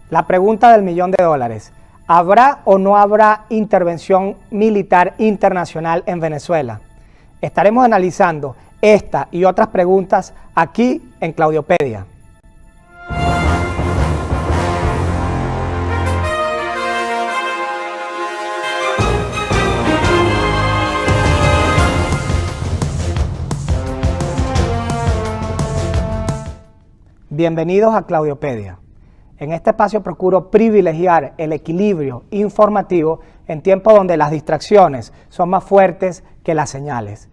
La pregunta del $1.000.000. ¿Habrá o no habrá intervención militar internacional en Venezuela? Estaremos analizando esta y otras preguntas aquí en Claudiopedia. Bienvenidos a Claudiopedia. En este espacio procuro privilegiar el equilibrio informativo en tiempos donde las distracciones son más fuertes que las señales,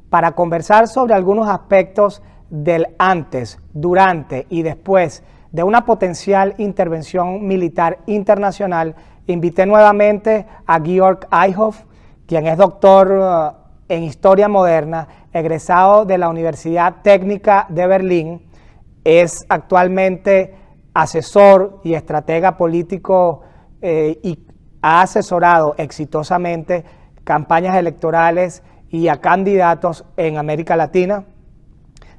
para conversar sobre algunos aspectos del antes, durante y después de una potencial intervención militar internacional. Invité nuevamente a Georg Eichhoff, quien es doctor en Historia Moderna, egresado de la Universidad Técnica de Berlín. Es actualmente asesor y estratega político y ha asesorado exitosamente campañas electorales y a candidatos en América Latina,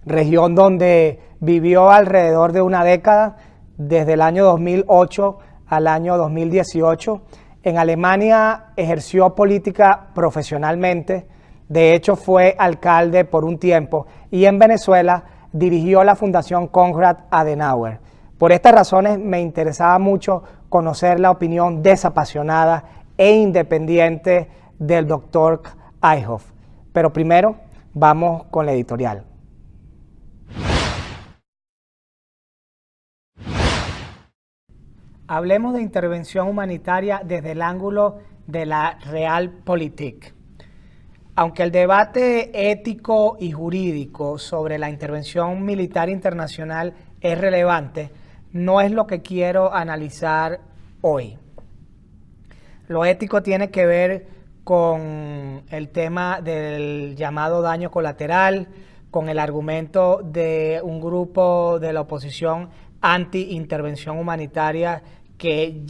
región donde vivió alrededor de una década, desde el año 2008 al año 2018. En Alemania ejerció política profesionalmente, de hecho fue alcalde por un tiempo, y en Venezuela dirigió la Fundación Konrad Adenauer. Por estas razones me interesaba mucho conocer la opinión desapasionada e independiente del doctor Eichhoff. Pero primero vamos con la editorial. Hablemos de intervención humanitaria desde el ángulo de la Realpolitik. Aunque el debate ético y jurídico sobre la intervención militar internacional es relevante, no es lo que quiero analizar hoy. Lo ético tiene que ver con el tema del llamado daño colateral, con el argumento de un grupo de la oposición anti-intervención humanitaria que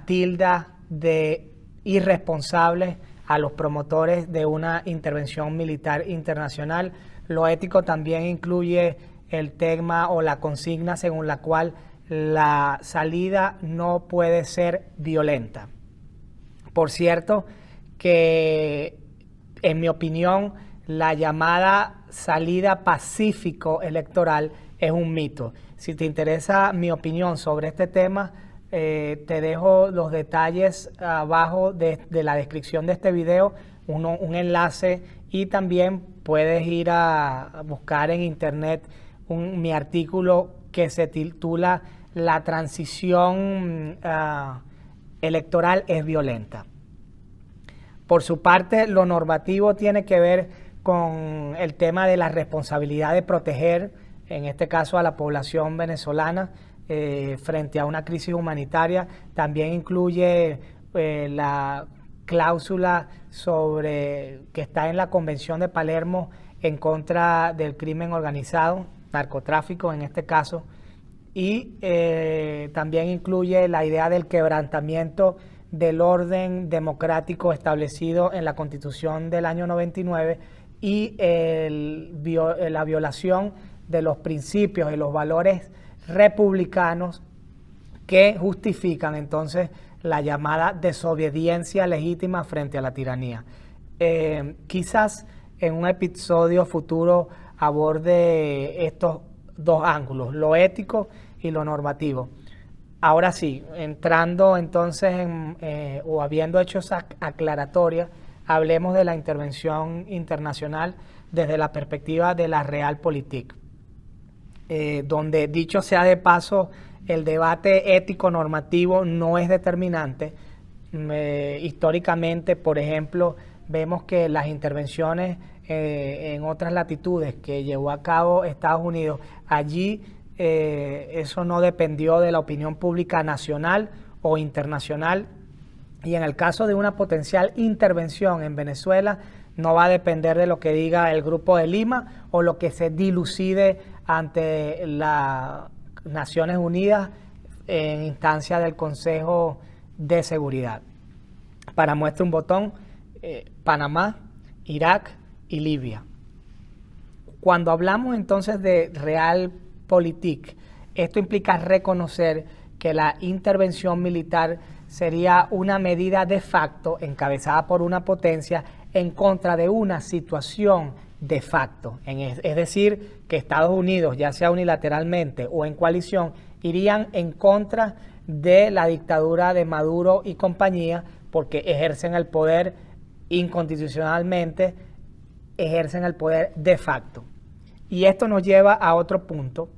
tilda de irresponsables a los promotores de una intervención militar internacional. Lo ético también incluye el tema o la consigna según la cual la salida no puede ser violenta. Por cierto, que en mi opinión la llamada salida pacífico electoral es un mito. Si te interesa mi opinión sobre este tema, te dejo los detalles abajo de la descripción de este video, un enlace, y también puedes ir a buscar en internet mi artículo que se titula "La transición electoral es violenta". Por su parte, lo normativo tiene que ver con el tema de la responsabilidad de proteger, en este caso a la población venezolana, frente a una crisis humanitaria. También incluye la cláusula que está en la Convención de Palermo en contra del crimen organizado, narcotráfico en este caso, y también incluye la idea del quebrantamiento del orden democrático establecido en la Constitución del año 99 y la violación de los principios y los valores republicanos que justifican entonces la llamada desobediencia legítima frente a la tiranía. Quizás en un episodio futuro aborde estos dos ángulos, lo ético y lo normativo. Ahora sí, entrando entonces o habiendo hecho esa aclaratoria, hablemos de la intervención internacional desde la perspectiva de la Realpolitik, donde, dicho sea de paso, el debate ético-normativo no es determinante. Históricamente, por ejemplo, vemos que las intervenciones en otras latitudes que llevó a cabo Estados Unidos, allí eso no dependió de la opinión pública nacional o internacional, y en el caso de una potencial intervención en Venezuela no va a depender de lo que diga el Grupo de Lima o lo que se dilucide ante las Naciones Unidas en instancia del Consejo de Seguridad. Para muestra un botón, Panamá, Irak y Libia. Cuando hablamos entonces de Realpolitik, esto implica reconocer que la intervención militar sería una medida de facto encabezada por una potencia en contra de una situación de facto. Es decir, que Estados Unidos, ya sea unilateralmente o en coalición, irían en contra de la dictadura de Maduro y compañía porque ejercen el poder inconstitucionalmente, ejercen el poder de facto. Y esto nos lleva a otro punto,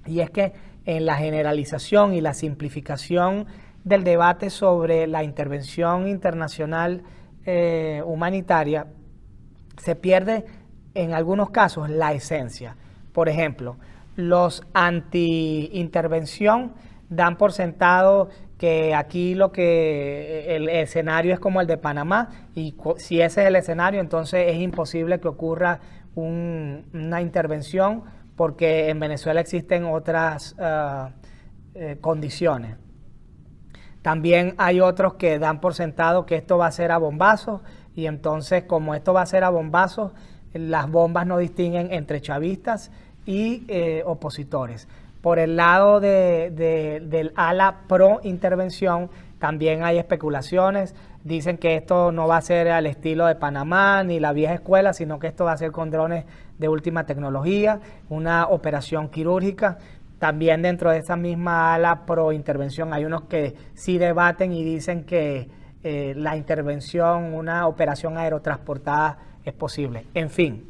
y es que en la generalización y la simplificación del debate sobre la intervención internacional humanitaria, se pierde en algunos casos la esencia. Por ejemplo, los anti-intervención dan por sentado que aquí el escenario es como el de Panamá, y si ese es el escenario, entonces es imposible que ocurra una intervención porque en Venezuela existen otras condiciones. También hay otros que dan por sentado que esto va a ser a bombazos, y entonces como esto va a ser a bombazos, las bombas no distinguen entre chavistas y opositores. Por el lado del ala pro intervención también hay especulaciones. Dicen que esto no va a ser al estilo de Panamá ni la vieja escuela, sino que esto va a ser con drones de última tecnología, una operación quirúrgica. También dentro de esa misma ala pro intervención hay unos que sí debaten y dicen que la intervención, una operación aerotransportada es posible. En fin,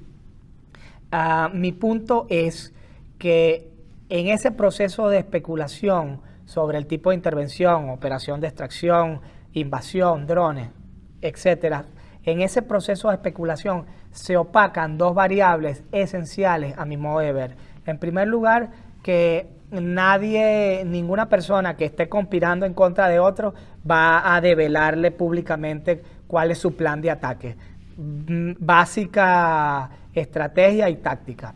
mi punto es que en ese proceso de especulación sobre el tipo de intervención, operación de extracción, invasión, drones, etcétera, en ese proceso de especulación se opacan dos variables esenciales a mi modo de ver. En primer lugar, que ninguna persona que esté conspirando en contra de otro va a develarle públicamente cuál es su plan de ataque. Básica estrategia y táctica.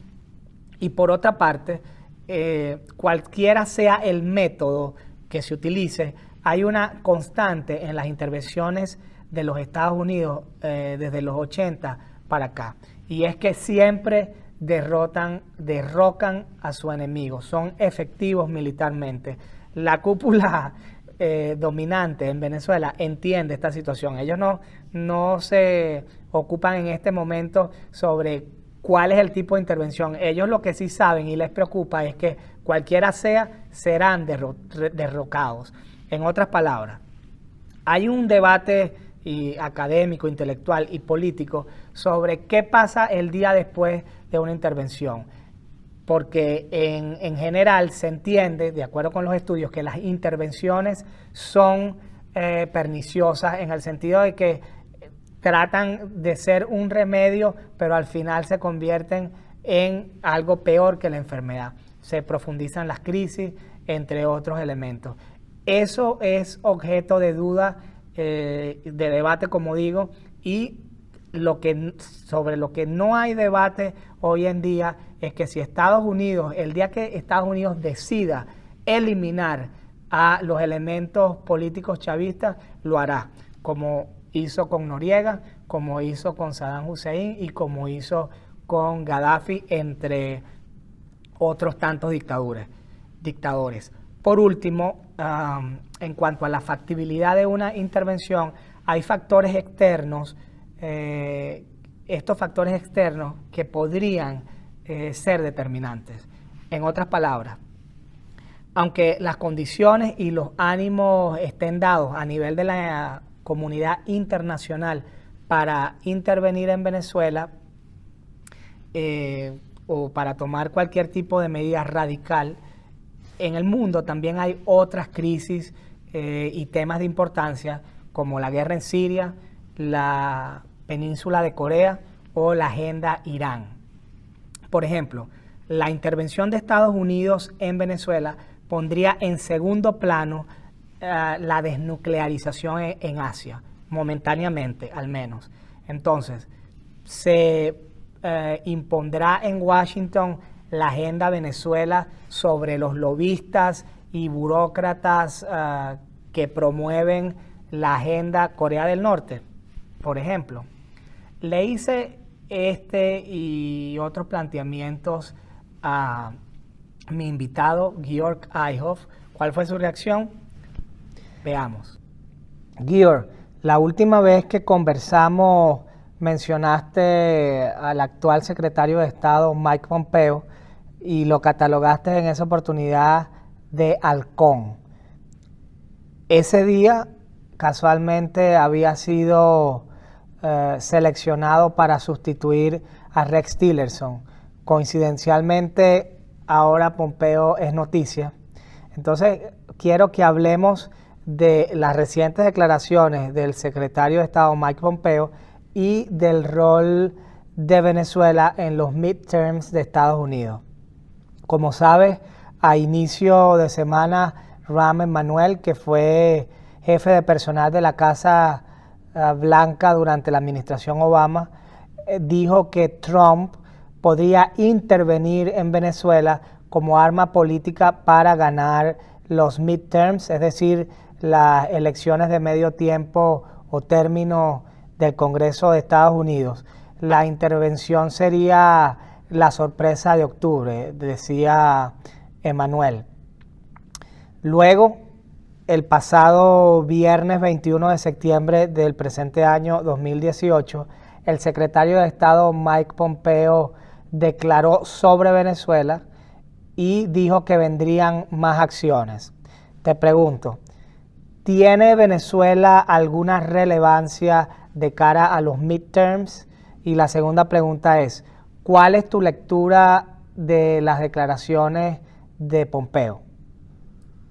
Y por otra parte, cualquiera sea el método que se utilice, hay una constante en las intervenciones de los Estados Unidos desde los 80 para acá, y es que siempre derrocan a su enemigo, son efectivos militarmente. La cúpula dominante en Venezuela entiende esta situación. Ellos no se ocupan en este momento sobre cuál es el tipo de intervención. Ellos lo que sí saben y les preocupa es que cualquiera sea, serán derrocados. En otras palabras, hay un debate académico, intelectual y político sobre qué pasa el día después de una intervención. Porque en general se entiende, de acuerdo con los estudios, que las intervenciones son perniciosas en el sentido de que tratan de ser un remedio, pero al final se convierten en algo peor que la enfermedad. Se profundizan las crisis, entre otros elementos. Eso es objeto de duda, de debate, como digo, y sobre lo que no hay debate hoy en día es que si Estados Unidos, el día que Estados Unidos decida eliminar a los elementos políticos chavistas, lo hará, como hizo con Noriega, como hizo con Saddam Hussein y como hizo con Gaddafi, entre otros tantos dictadores. Por último, en cuanto a la factibilidad de una intervención, hay factores externos, estos factores externos que podrían ser determinantes. En otras palabras, aunque las condiciones y los ánimos estén dados a nivel de la comunidad internacional para intervenir en Venezuela o para tomar cualquier tipo de medida radical, en el mundo también hay otras crisis y temas de importancia como la guerra en Siria, la península de Corea o la agenda Irán. Por ejemplo, la intervención de Estados Unidos en Venezuela pondría en segundo plano la desnuclearización en Asia, momentáneamente al menos. Entonces, se impondrá en Washington la agenda Venezuela sobre los lobistas y burócratas que promueven la agenda Corea del Norte, por ejemplo. Le hice y otros planteamientos a mi invitado Georg Eichhoff ¿Cuál fue su reacción? Veamos. Gior, la última vez que conversamos mencionaste al actual secretario de Estado Mike Pompeo y lo catalogaste en esa oportunidad de halcón. Ese día casualmente había sido seleccionado para sustituir a Rex Tillerson. Coincidencialmente, ahora Pompeo es noticia. Entonces, quiero que hablemos de las recientes declaraciones del secretario de Estado Mike Pompeo y del rol de Venezuela en los midterms de Estados Unidos. Como sabes, a inicio de semana, Rahm Emanuel, que fue jefe de personal de la Casa Blanca durante la administración Obama, dijo que Trump podría intervenir en Venezuela como arma política para ganar los midterms, es decir, las elecciones de medio tiempo o término del Congreso de Estados Unidos. La intervención sería la sorpresa de octubre, decía Emanuel. Luego, el pasado viernes 21 de septiembre del presente año 2018, el secretario de Estado Mike Pompeo declaró sobre Venezuela y dijo que vendrían más acciones. Te pregunto, ¿tiene Venezuela alguna relevancia de cara a los midterms? Y la segunda pregunta es, ¿cuál es tu lectura de las declaraciones de Pompeo?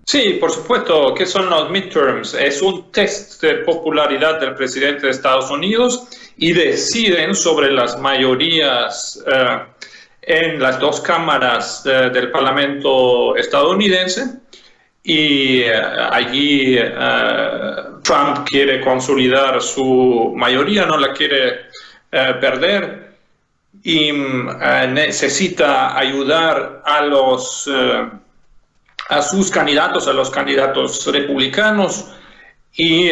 Sí, por supuesto. ¿Qué son los midterms? Es un test de popularidad del presidente de Estados Unidos y deciden sobre las mayorías en las dos cámaras del Parlamento estadounidense. Y allí Trump quiere consolidar su mayoría, no la quiere perder y necesita ayudar a sus candidatos, a los candidatos republicanos y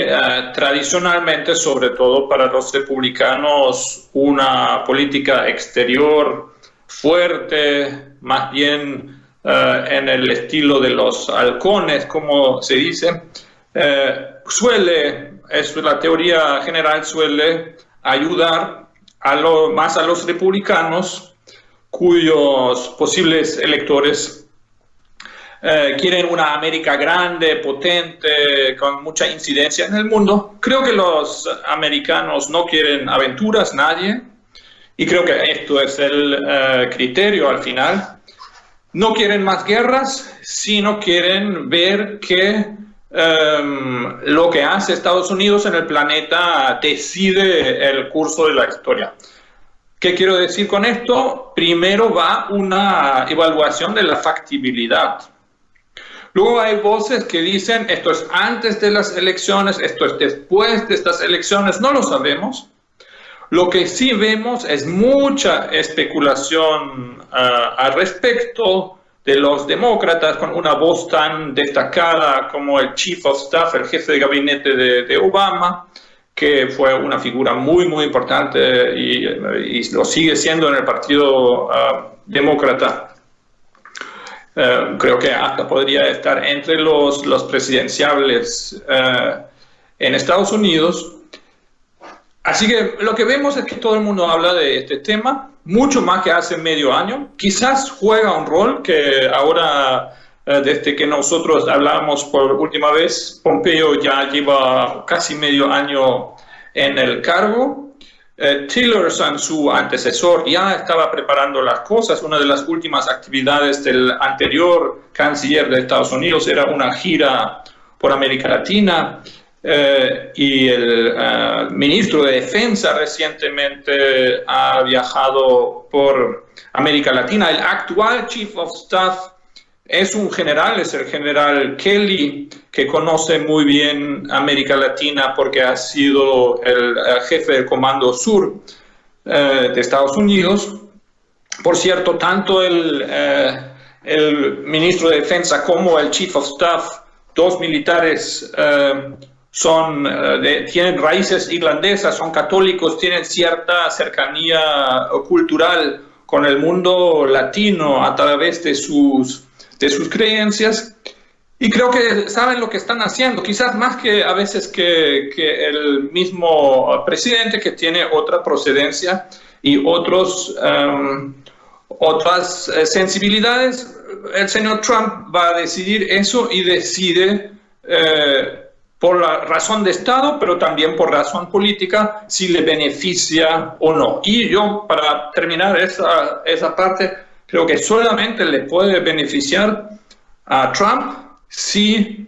tradicionalmente, sobre todo para los republicanos, una política exterior fuerte, más bien en el estilo de los halcones, como se dice, la teoría general suele ayudar más a los republicanos cuyos posibles electores quieren una América grande, potente, con mucha incidencia en el mundo. Creo que los americanos no quieren aventuras, nadie, y creo que esto es el criterio al final. No quieren más guerras, sino quieren ver que lo que hace Estados Unidos en el planeta decide el curso de la historia. ¿Qué quiero decir con esto? Primero va una evaluación de la factibilidad. Luego hay voces que dicen esto es antes de las elecciones, esto es después de estas elecciones, no lo sabemos. Lo que sí vemos es mucha especulación al respecto de los demócratas con una voz tan destacada como el Chief of Staff, el jefe de gabinete de Obama, que fue una figura muy, muy importante y lo sigue siendo en el Partido Demócrata. Creo que hasta podría estar entre los presidenciables en Estados Unidos. Así que lo que vemos es que todo el mundo habla de este tema, mucho más que hace medio año. Quizás juega un rol que ahora, desde que nosotros hablamos por última vez, Pompeo ya lleva casi medio año en el cargo. Tillerson, su antecesor, ya estaba preparando las cosas. Una de las últimas actividades del anterior canciller de Estados Unidos era una gira por América Latina. Y el ministro de Defensa recientemente ha viajado por América Latina. El actual Chief of Staff es un general, es el general Kelly, que conoce muy bien América Latina porque ha sido el jefe del Comando Sur de Estados Unidos. Por cierto, tanto el ministro de Defensa como el Chief of Staff, dos militares, tienen raíces irlandesas, son católicos, tienen cierta cercanía cultural con el mundo latino a través de sus creencias. Y creo que saben lo que están haciendo, quizás más que a veces que el mismo presidente, que tiene otra procedencia y otras sensibilidades. El señor Trump va a decidir eso y decide por la razón de Estado, pero también por razón política, si le beneficia o no. Y yo, para terminar esa parte, creo que solamente le puede beneficiar a Trump si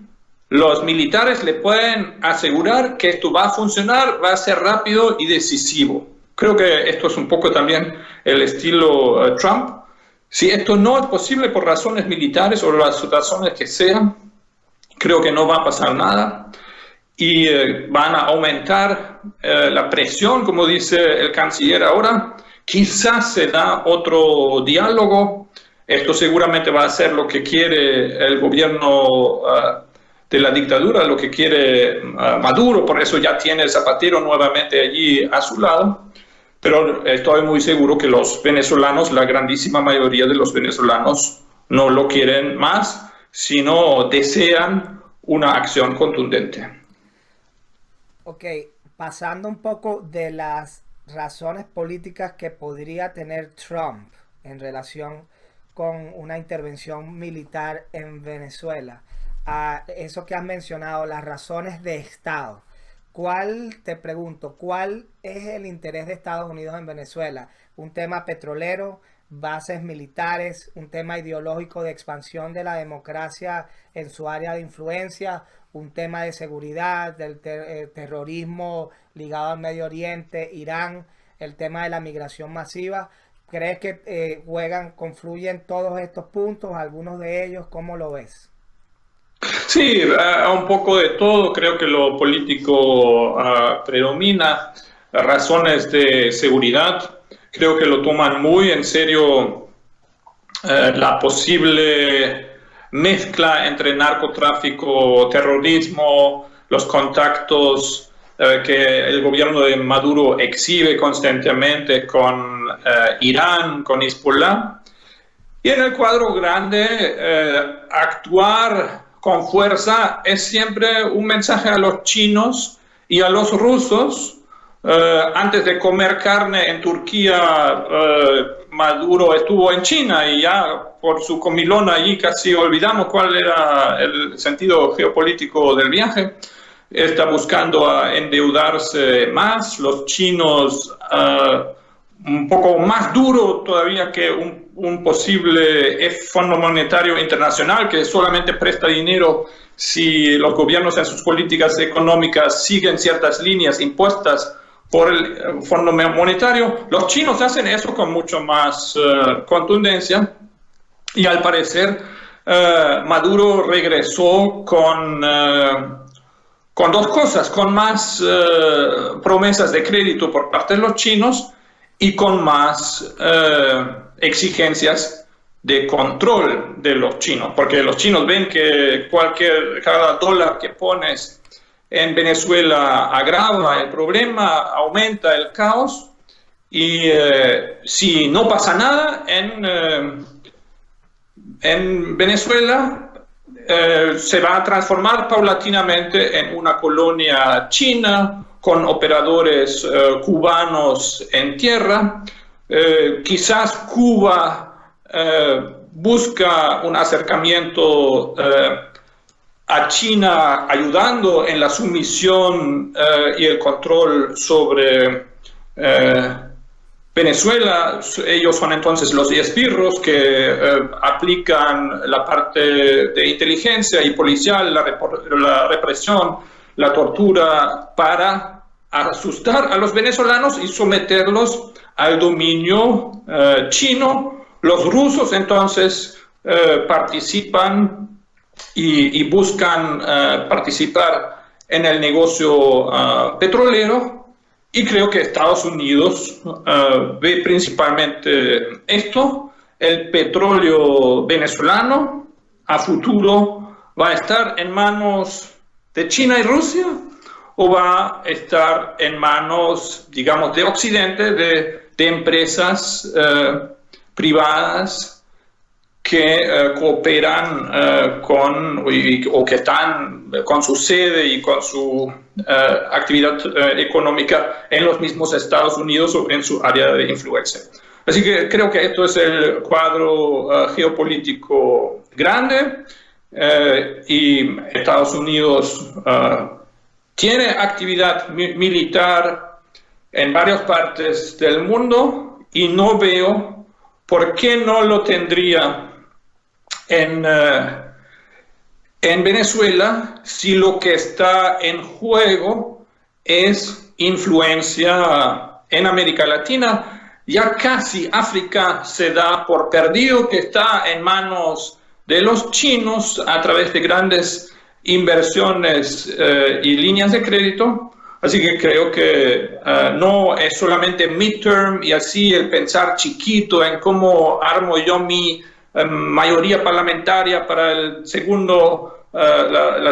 los militares le pueden asegurar que esto va a funcionar, va a ser rápido y decisivo. Creo que esto es un poco también el estilo Trump. Si esto no es posible por razones militares o las razones que sean, creo que no va a pasar nada y van a aumentar la presión, como dice el canciller ahora. Quizás se da otro diálogo. Esto seguramente va a ser lo que quiere el gobierno de la dictadura, lo que quiere Maduro, por eso ya tiene Zapatero nuevamente allí a su lado. Pero estoy muy seguro que los venezolanos, la grandísima mayoría de los venezolanos, no lo quieren más, sino desean una acción contundente. Ok, pasando un poco de las razones políticas que podría tener Trump en relación con una intervención militar en Venezuela, a eso que has mencionado, las razones de Estado. Te pregunto, ¿cuál es el interés de Estados Unidos en Venezuela? ¿Un tema petrolero, bases militares, un tema ideológico de expansión de la democracia en su área de influencia, un tema de seguridad, del terrorismo ligado al Medio Oriente, Irán, el tema de la migración masiva? ¿Crees que confluyen todos estos puntos, algunos de ellos? ¿Cómo lo ves? Sí, un poco de todo. Creo que lo político predomina. Razones de seguridad, creo que lo toman muy en serio la posible mezcla entre narcotráfico, terrorismo, los contactos que el gobierno de Maduro exhibe constantemente con Irán, con Hezbollah. Y en el cuadro grande, actuar con fuerza es siempre un mensaje a los chinos y a los rusos. Antes de comer carne en Turquía, Maduro estuvo en China y ya por su comilón allí casi olvidamos cuál era el sentido geopolítico del viaje. Está buscando endeudarse más. Los chinos, un poco más duro todavía que un posible Fondo Monetario Internacional, que solamente presta dinero si los gobiernos en sus políticas económicas siguen ciertas líneas impuestas por el Fondo Monetario. Los chinos hacen eso con mucho más contundencia y al parecer Maduro regresó con dos cosas, con más promesas de crédito por parte de los chinos y con más exigencias de control de los chinos, porque los chinos ven que cada dólar que pones en Venezuela agrava el problema, aumenta el caos, y si no pasa nada en Venezuela, se va a transformar paulatinamente en una colonia china con operadores cubanos en tierra. Quizás Cuba busca un acercamiento a China, ayudando en la sumisión y el control sobre Venezuela. Ellos son entonces los esbirros que aplican la parte de inteligencia y policial, la represión, la tortura, para asustar a los venezolanos y someterlos al dominio chino. Los rusos entonces participan y buscan participar en el negocio petrolero, y creo que Estados Unidos ve principalmente esto. El petróleo venezolano a futuro va a estar en manos de China y Rusia, o va a estar en manos, digamos, de Occidente, de empresas privadas que cooperan o que están con su sede y con su actividad económica en los mismos Estados Unidos o en su área de influencia. Así que creo que esto es el cuadro geopolítico grande, y Estados Unidos tiene actividad militar en varias partes del mundo y no veo por qué no lo tendría en Venezuela si lo que está en juego es influencia en América Latina. Ya casi África se da por perdido, que está en manos de los chinos a través de grandes inversiones y líneas de crédito. Así que creo que no es solamente midterm y así el pensar chiquito en cómo armo yo mi mayoría parlamentaria para la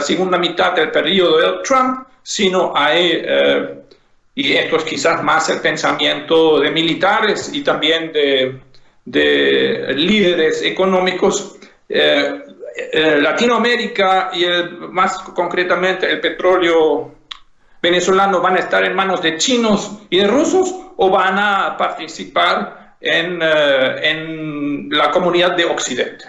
segunda mitad del periodo de Trump, sino hay, y esto es quizás más el pensamiento de militares y también de líderes económicos. Latinoamérica y más concretamente el petróleo venezolano van a estar en manos de chinos y de rusos, o van a participar en la comunidad de Occidente.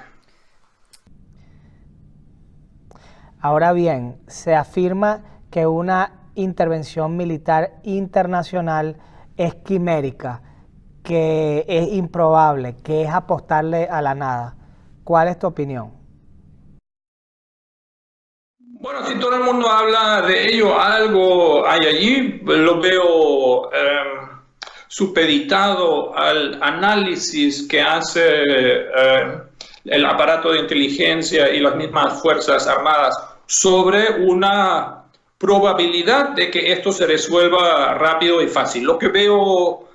Ahora bien, se afirma que una intervención militar internacional es quimérica, que es improbable, que es apostarle a la nada. ¿Cuál es tu opinión? Bueno, si todo el mundo habla de ello, algo hay allí. Lo veo supeditado al análisis que hace el aparato de inteligencia y las mismas Fuerzas Armadas sobre una probabilidad de que esto se resuelva rápido y fácil. Lo que veo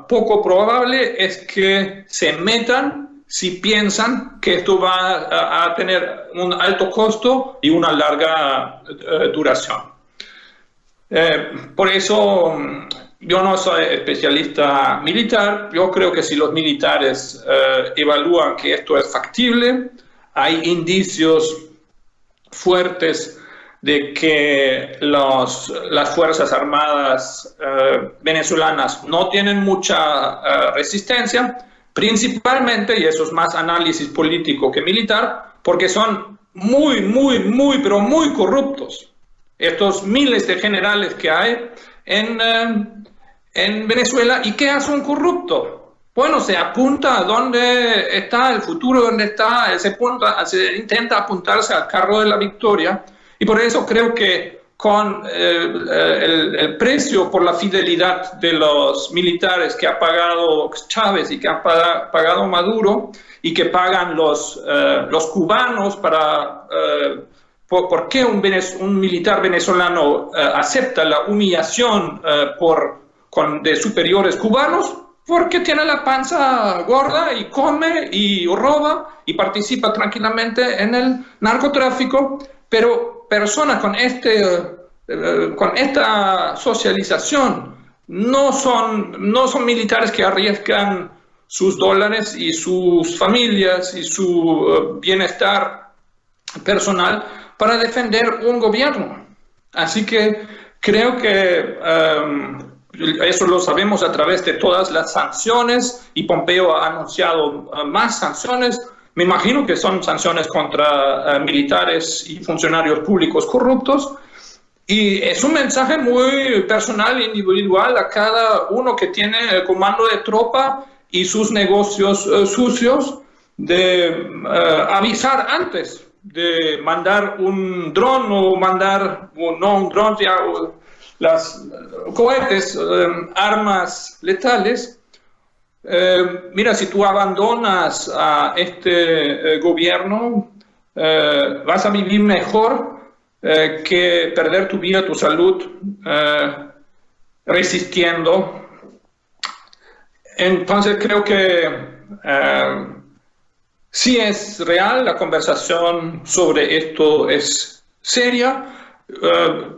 poco probable es que se metan si piensan que esto va a tener un alto costo y una larga duración. Por eso yo no soy especialista militar. Yo creo que si los militares evalúan que esto es factible, hay indicios fuertes de que las Fuerzas Armadas venezolanas no tienen mucha resistencia, principalmente, y eso es más análisis político que militar, porque son pero muy corruptos. Estos miles de generales que hay en Venezuela. ¿Y qué hace un corrupto? Bueno, se apunta a dónde está el futuro, dónde está, se intenta apuntarse al carro de la victoria, y por eso creo que con el precio por la fidelidad de los militares que ha pagado Chávez y que ha pagado Maduro y que pagan los cubanos para... ¿Por qué un militar venezolano acepta la humillación de superiores cubanos? Porque tiene la panza gorda y come y roba y participa tranquilamente en el narcotráfico, pero personas con esta socialización no son militares que arriesgan sus dólares y sus familias y su bienestar personal para defender un gobierno. Así que creo que eso lo sabemos a través de todas las sanciones, y Pompeo ha anunciado más sanciones. Me imagino que son sanciones contra militares y funcionarios públicos corruptos, y es un mensaje muy personal e individual a cada uno que tiene el comando de tropa y sus negocios sucios, de avisar antes de mandar un dron o mandar, no un dron, ya las cohetes, armas letales. Mira, si tú abandonas a este gobierno, vas a vivir mejor que perder tu vida, tu salud, resistiendo. Entonces creo que sí es real, la conversación sobre esto es seria.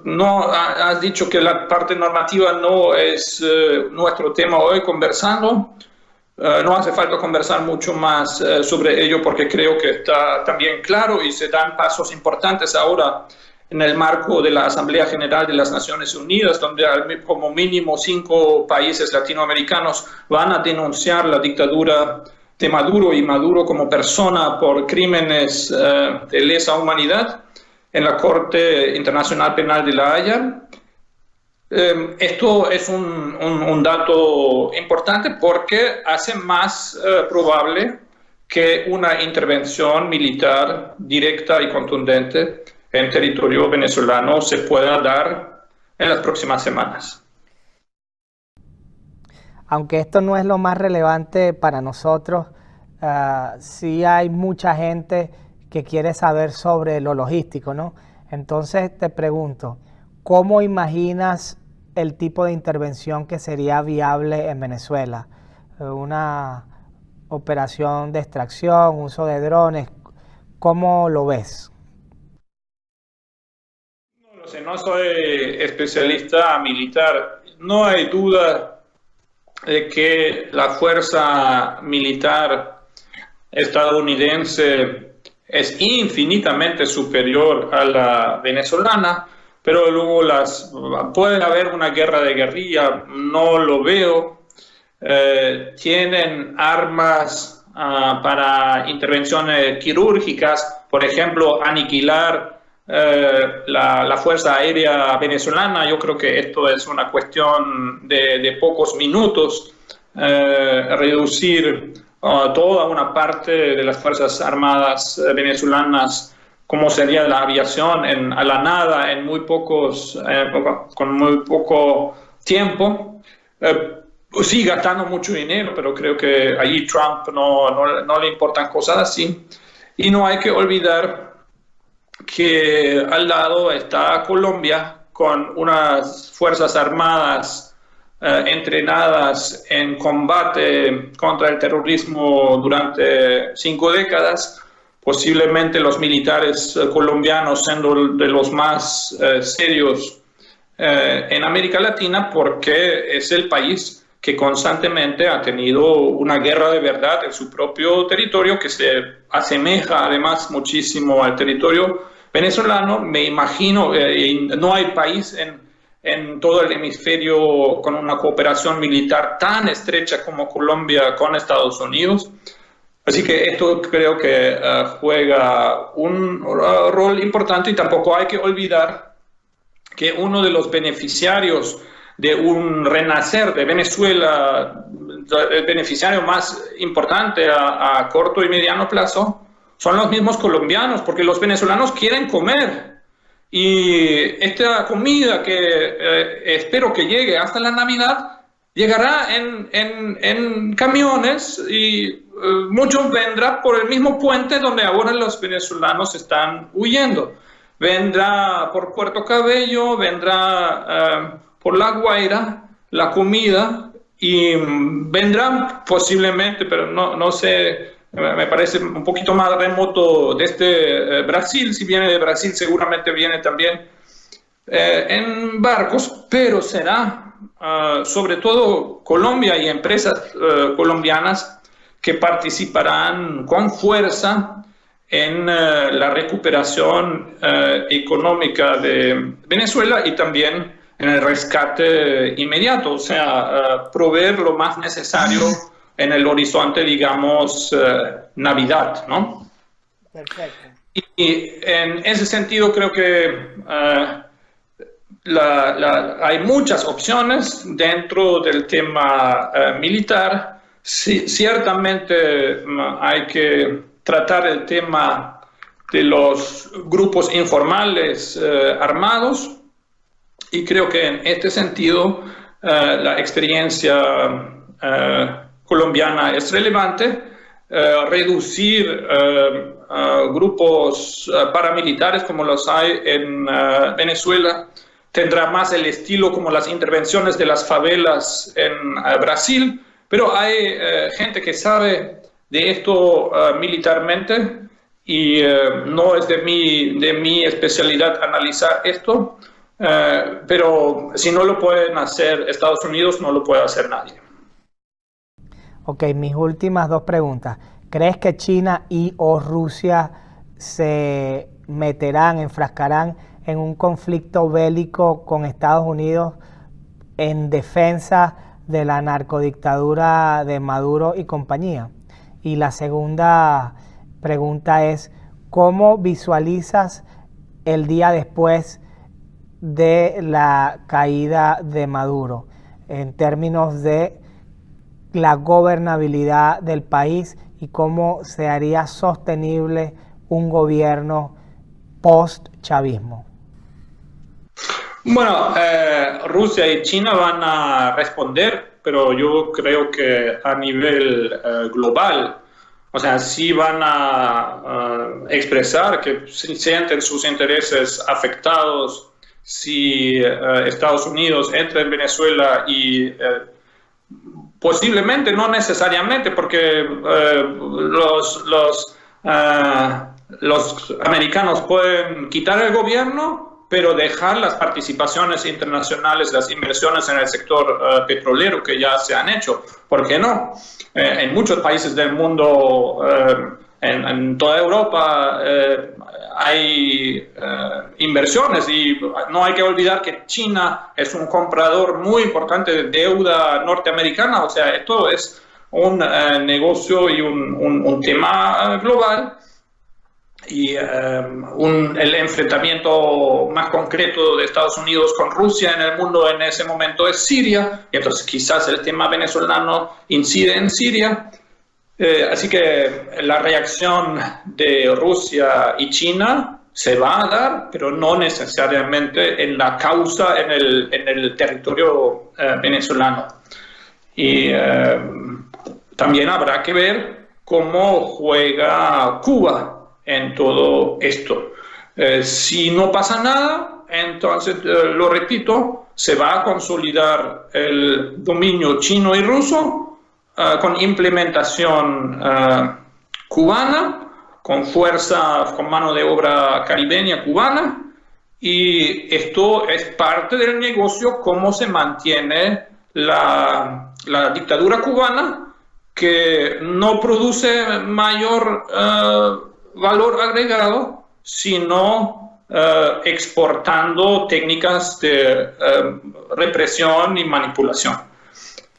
No has dicho que la parte normativa no es nuestro tema hoy conversando, No hace falta conversar mucho más sobre ello porque creo que está también claro y se dan pasos importantes ahora en el marco de la Asamblea General de las Naciones Unidas, donde como mínimo 5 países latinoamericanos van a denunciar la dictadura de Maduro y Maduro como persona por crímenes de lesa humanidad en la Corte Internacional Penal de La Haya. Esto es un dato importante porque hace más probable que una intervención militar directa y contundente en territorio venezolano se pueda dar en las próximas semanas. Aunque esto no es lo más relevante para nosotros, sí hay mucha gente que quiere saber sobre lo logístico, ¿no? Entonces te pregunto, ¿cómo imaginas el tipo de intervención que sería viable en Venezuela? Una operación de extracción, uso de drones, ¿cómo lo ves? No lo sé, no soy especialista militar. No hay duda de que la fuerza militar estadounidense es infinitamente superior a la venezolana, pero luego puede haber una guerra de guerrilla, no lo veo. Tienen armas para intervenciones quirúrgicas, por ejemplo, aniquilar la Fuerza Aérea venezolana. Yo creo que esto es una cuestión de pocos minutos, reducir toda una parte de las Fuerzas Armadas venezolanas, como sería la aviación, a la nada, con muy poco tiempo. Sí, gastando mucho dinero, pero creo que allí Trump no le importan cosas así. Y no hay que olvidar que al lado está Colombia con unas Fuerzas Armadas entrenadas en combate contra el terrorismo durante 5 décadas, posiblemente los militares colombianos siendo de los más serios en América Latina, porque es el país que constantemente ha tenido una guerra de verdad en su propio territorio, que se asemeja además muchísimo al territorio venezolano. Me imagino, no hay país en todo el hemisferio con una cooperación militar tan estrecha como Colombia con Estados Unidos. Así que esto creo que juega un rol importante, y tampoco hay que olvidar que uno de los beneficiarios de un renacer de Venezuela, el beneficiario más importante a corto y mediano plazo, son los mismos colombianos, porque los venezolanos quieren comer. Y esta comida que espero que llegue hasta la Navidad, llegará en camiones, y muchos vendrá por el mismo puente donde ahora los venezolanos están huyendo. Vendrá por Puerto Cabello, vendrá por La Guaira la comida, y vendrán posiblemente, pero no sé, me parece un poquito más remoto, desde Brasil. Si viene de Brasil seguramente viene también en barcos, pero será sobre todo Colombia y empresas colombianas que participarán con fuerza en la recuperación económica de Venezuela, y también en el rescate inmediato, o sea, proveer lo más necesario en el horizonte, digamos, Navidad, ¿no? Perfecto. Y en ese sentido creo que hay muchas opciones dentro del tema militar. Sí, ciertamente hay que tratar el tema de los grupos informales armados, y creo que en este sentido la experiencia colombiana es relevante. Reducir grupos paramilitares como los hay en Venezuela tendrá más el estilo como las intervenciones de las favelas en Brasil, pero hay gente que sabe de esto militarmente, y no es de mi especialidad analizar esto, pero si no lo pueden hacer Estados Unidos, no lo puede hacer nadie. Ok, mis últimas dos preguntas. ¿Crees que China y o Rusia se enfrascarán en un conflicto bélico con Estados Unidos en defensa de la narcodictadura de Maduro y compañía? Y la segunda pregunta es, ¿cómo visualizas el día después de la caída de Maduro en términos de la gobernabilidad del país y cómo se haría sostenible un gobierno post-chavismo? Bueno, Rusia y China van a responder, pero yo creo que a nivel global, o sea, sí van a expresar que sienten sus intereses afectados si Estados Unidos entra en Venezuela y posiblemente, no necesariamente, porque los americanos pueden quitar el gobierno, pero dejar las participaciones internacionales, las inversiones en el sector petrolero que ya se han hecho. ¿Por qué no? En muchos países del mundo, en toda Europa, hay inversiones y no hay que olvidar que China es un comprador muy importante de deuda norteamericana. O sea, esto es un negocio y un tema global. Y el enfrentamiento más concreto de Estados Unidos con Rusia en el mundo en ese momento es Siria, y entonces quizás el tema venezolano incide en Siria. Así que la reacción de Rusia y China se va a dar, pero no necesariamente en la causa, en el territorio venezolano. Y también habrá que ver cómo juega Cuba en todo esto. Si no pasa nada, entonces, lo repito, se va a consolidar el dominio chino y ruso con implementación cubana, con fuerza, con mano de obra caribeña cubana, y esto es parte del negocio, cómo se mantiene la dictadura cubana, que no produce mayor valor agregado, sino exportando técnicas de represión y manipulación.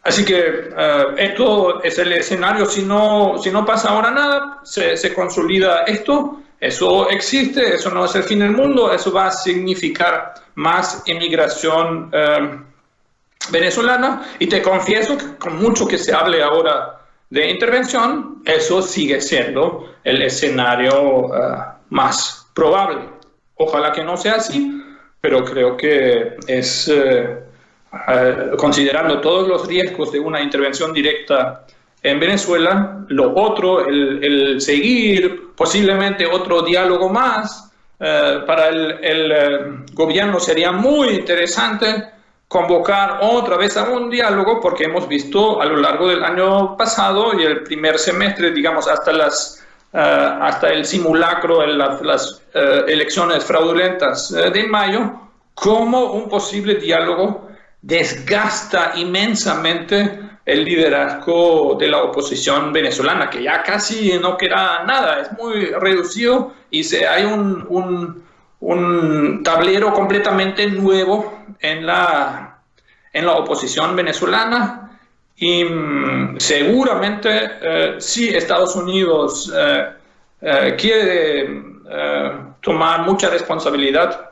Así que esto es el escenario. Si no pasa ahora nada, se consolida esto, eso existe, eso no es el fin del mundo, eso va a significar más inmigración venezolana, y te confieso que con mucho que se hable ahora de intervención, eso sigue siendo el escenario más probable. Ojalá que no sea así, pero creo que es, considerando todos los riesgos de una intervención directa en Venezuela, lo otro, el seguir posiblemente otro diálogo más, para el gobierno sería muy interesante convocar otra vez a un diálogo, porque hemos visto a lo largo del año pasado y el primer semestre, digamos, hasta el simulacro en las elecciones fraudulentas de mayo, cómo un posible diálogo desgasta inmensamente el liderazgo de la oposición venezolana, que ya casi no queda nada, es muy reducido, y hay un tablero completamente nuevo en la oposición venezolana. Y seguramente si Estados Unidos quiere tomar mucha responsabilidad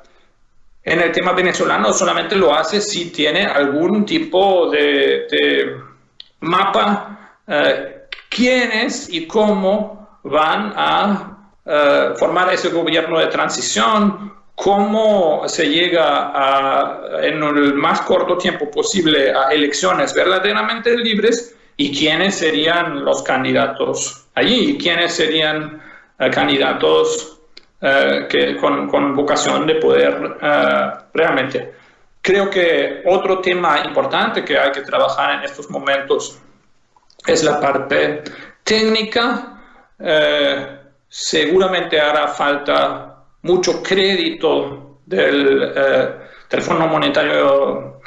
en el tema venezolano, solamente lo hace si tiene algún tipo de mapa, quiénes y cómo van a formar ese gobierno de transición, cómo se llega en el más corto tiempo posible a elecciones verdaderamente libres, y quiénes serían los candidatos allí, quiénes serían candidatos con vocación de poder realmente. Creo que otro tema importante que hay que trabajar en estos momentos es la parte técnica. Seguramente hará falta mucho crédito del Fondo Monetario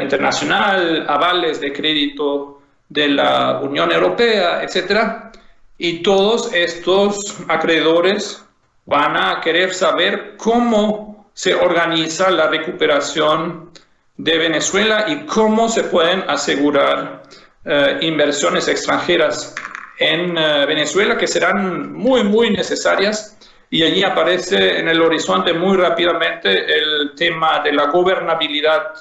Internacional, avales de crédito de la Unión Europea, etc. Y todos estos acreedores van a querer saber cómo se organiza la recuperación de Venezuela y cómo se pueden asegurar inversiones extranjeras en Venezuela, que serán muy, muy necesarias. Y allí aparece en el horizonte muy rápidamente el tema de la gobernabilidad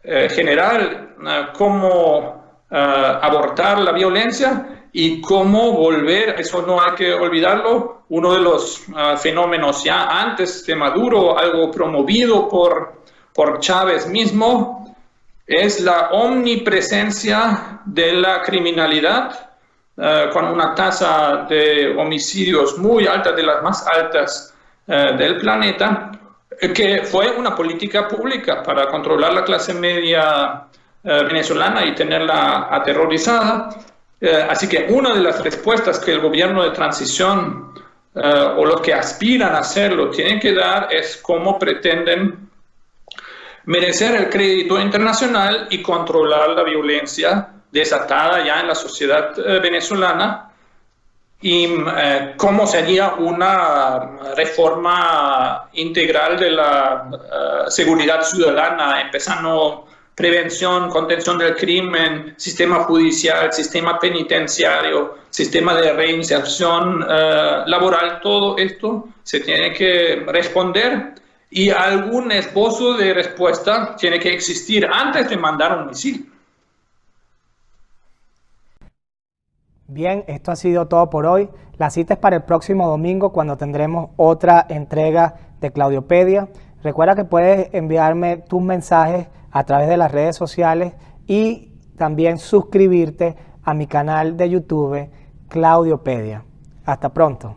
general, cómo abortar la violencia y cómo volver, eso no hay que olvidarlo, uno de los fenómenos ya antes de Maduro, algo promovido por Chávez mismo, es la omnipresencia de la criminalidad, con una tasa de homicidios muy alta, de las más altas del planeta, que fue una política pública para controlar la clase media venezolana y tenerla aterrorizada. Así que una de las respuestas que el gobierno de transición o los que aspiran a hacerlo tienen que dar es cómo pretenden merecer el crédito internacional y controlar la violencia desatada ya en la sociedad venezolana, y cómo sería una reforma integral de la seguridad ciudadana, empezando prevención, contención del crimen, sistema judicial, sistema penitenciario, sistema de reinserción laboral. Todo esto se tiene que responder y algún esbozo de respuesta tiene que existir antes de mandar un misil. Bien, esto ha sido todo por hoy. La cita es para el próximo domingo, cuando tendremos otra entrega de Claudiopedia. Recuerda que puedes enviarme tus mensajes a través de las redes sociales y también suscribirte a mi canal de YouTube Claudiopedia. Hasta pronto.